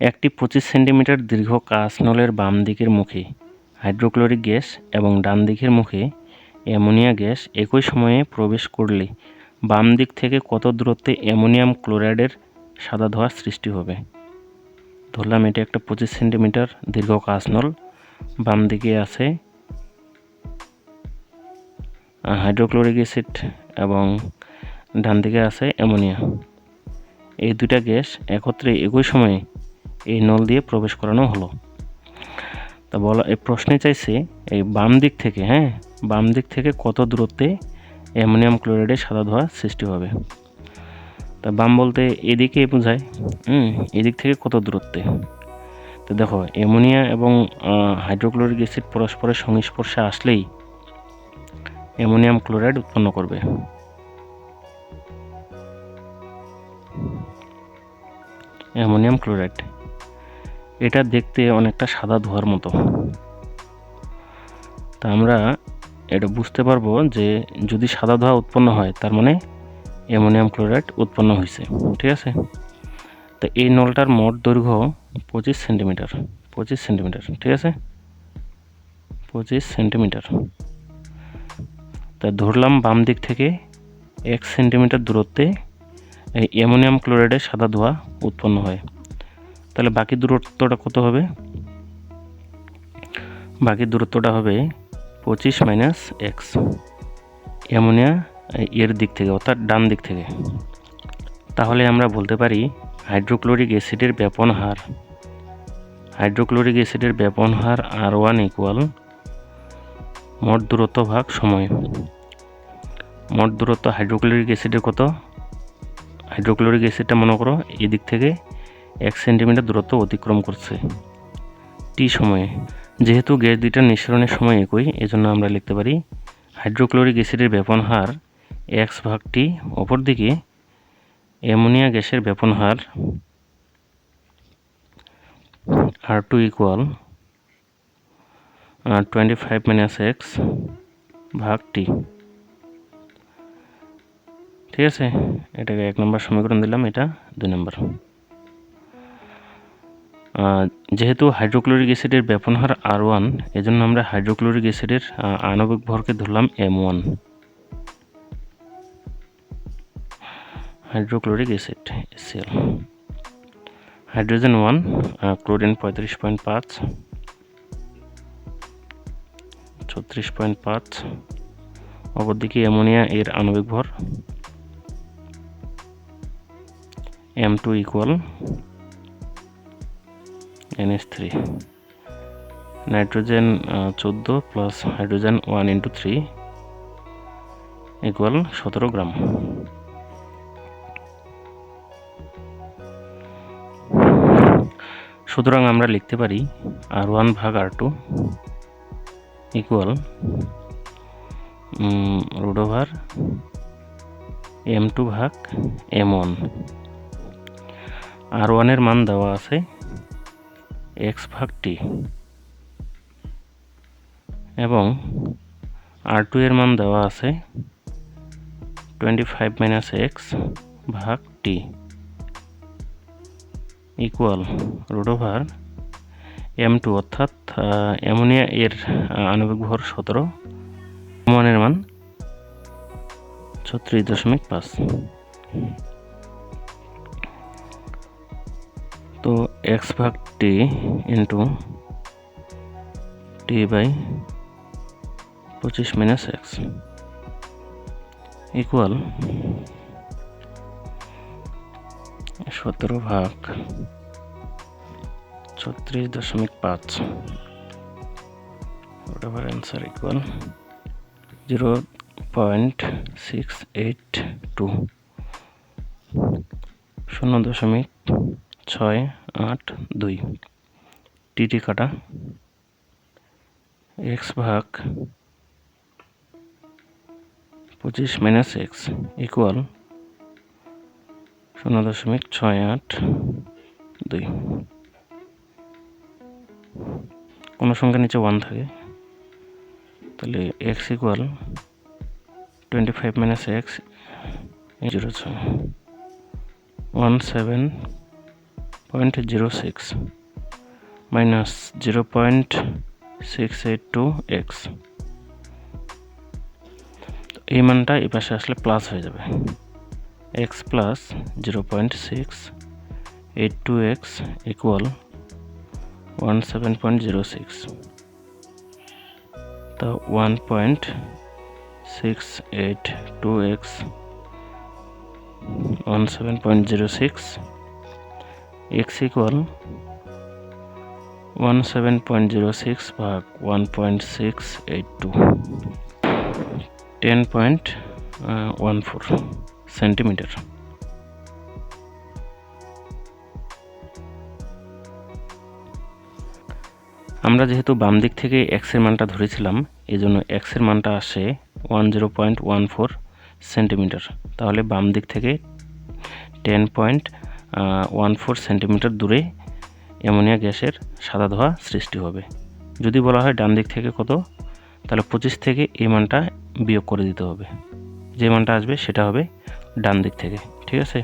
একটি 25 সেন্টিমিটার দীর্ঘ কাঁচ নলের বাম দিকের মুখে হাইড্রোক্লোরিক গ্যাস এবং ডান দিকের মুখে অ্যামোনিয়া গ্যাস একই সময়ে প্রবেশ করলে বাম দিক থেকে কত দূরত্বে অ্যামোনিয়াম ক্লোরাইডের সাদা ধোঁয়া সৃষ্টি হবে? ধরলাম এটা একটা 25 সেন্টিমিটার দীর্ঘ কাঁচ নল, বাম দিকে আছে হাইড্রোক্লোরিক অ্যাসিড এবং ডান দিকে আছে অ্যামোনিয়া। এই দুইটা গ্যাস একত্রে একই সময়ে এই নল দিয়ে প্রবেশ করানো হলো। তা বলা এই প্রশ্নে চাইছে এই বাম দিক থেকে বাম দিক থেকে কত দূরত্বে অ্যামোনিয়াম ক্লোরাইডের সাদা ধোঁয়া সৃষ্টি হবে। তা বাম বলতে এদিকে বোঝায়, এদিক থেকে কত দূরত্বে। তো দেখো অ্যামোনিয়া এবং হাইড্রোক্লোরিক অ্যাসিড পরস্পরের সংস্পর্শে আসলেই অ্যামোনিয়াম ক্লোরাইড উৎপন্ন করবে। অ্যামোনিয়াম ক্লোরাইড এটা দেখতে অনেকটা সাদা ধোঁয়ার মতো। তা আমরা এটা বুঝতে পারবো যে যদি সাদা ধোঁয়া উৎপন্ন হয় তার মানে অ্যামোনিয়াম ক্লোরাইড উৎপন্ন হয়েছে। ঠিক আছে, তো এই নলটার মোট দৈর্ঘ্য 25 সেন্টিমিটার। ঠিক আছে, 25 সেন্টিমিটার। তা ধরলাম বাম দিক থেকে 1 সেন্টিমিটার দূরত্বে এই অ্যামোনিয়াম ক্লোরাইডের সাদা ধোঁয়া উৎপন্ন হয়। তাহলে বাকি দূরত্বটা কত হবে? বাকি দূরত্বটা হবে 25 মাইনাস এক্স, অ্যামোনিয়া এর দিক থেকে অর্থাৎ ডান দিক থেকে। তাহলে আমরা বলতে পারি হাইড্রোক্লোরিক অ্যাসিডের ব্যাপন হার R1 ইকুয়াল মোট দূরত্ব ভাগ সময়। মোট দূরত্ব হাইড্রোক্লোরিক অ্যাসিডের কত? হাইড্রোক্লোরিক অ্যাসিডটা মনে করো এদিক থেকে 1 সেন্টিমিটার দূরত্ব অতিক্রম করছে টি সময়ে। যেহেতু গ্যাস দুইটার নিঃসরণের সময় একই, এজন্য আমরা লিখতে পারি হাইড্রোক্লোরিক অ্যাসিডের ব্যাপন হার x ভাগ টি। অপরদিকে অ্যামোনিয়া গ্যাসের ব্যাপন হার R2 ইকুয়াল 25 মাইনাস এক্স ভাগ টি। ঠিক আছে, এটাকে 1 নম্বর সমীকরণ দিলাম, এটা 2 নম্বর। যেহেতু হাইড্রোক্লোরিক অ্যাসিডের ব্যাপন হার R1, এজন্য আমরা হাইড্রোক্লোরিক অ্যাসিডের আণবিক ভরকে ধরলাম M1। Hydrochloric acid HCl, hydrogen 1, chlorine 35.5, 36.5। অপরদিকে অ্যামোনিয়া এর আণবিক ভর M2 equal NH3। Nitrogen 14 plus hydrogen 1 × 3 equal 17 গ্রাম। সুতরাং আমরা লিখতে পারি R1 ভাগ R2 ইকুয়াল √M2 ভাগ M1। R1 এর মান দেওয়া আছে x ভাগ t এবং R2 এর মান দেওয়া আছে 25 মাইনাস এক্স ভাগ t ইকুয়াল √M2, অর্থাৎ অ্যামোনিয়া এর আণবিক ভর 17, M1 এর মান 36.5। তো x ভাগ t into t by 25 minus x equal 17 ভাগ 36.5। whatever answer equal 0.682, 0.682। টি কাটা x ভাগ 25 মাইনাস এক্স ইকুয়াল 0.682। কোনো সংখ্যা নিচে 1 থাকে, তাহলে x equal 25 minus x 0.17 0.06 minus 0.682 x. এই মানটা এই পাশে আসলে প্লাস হয়ে যাবে, এক্স প্লাস 0.682 এক্স ইকুয়াল 17.06। তো 1.682 এক্স 17.06 এক্স ইকুয়াল 17.06 ভাগ 1.682 10.14 সেন্টিমিটার। আমরা যেহেতু বাম দিক থেকে এক্সের মানটা ধরেছিলাম, এই জন্য এক্সের মানটা আসে 10.14 সেন্টিমিটার। তাহলে বাম দিক থেকে 10.14 সেন্টিমিটার দূরে অ্যামোনিয়া গ্যাসের সাদা ধোঁয়া সৃষ্টি হবে। যদি বলা হয় ডান দিক থেকে কত, তাহলে 25 থেকে এই মানটা বিয়োগ করে দিতে হবে, যে মানটা আসবে সেটা হবে ডান দিক থেকে। ঠিক আছে।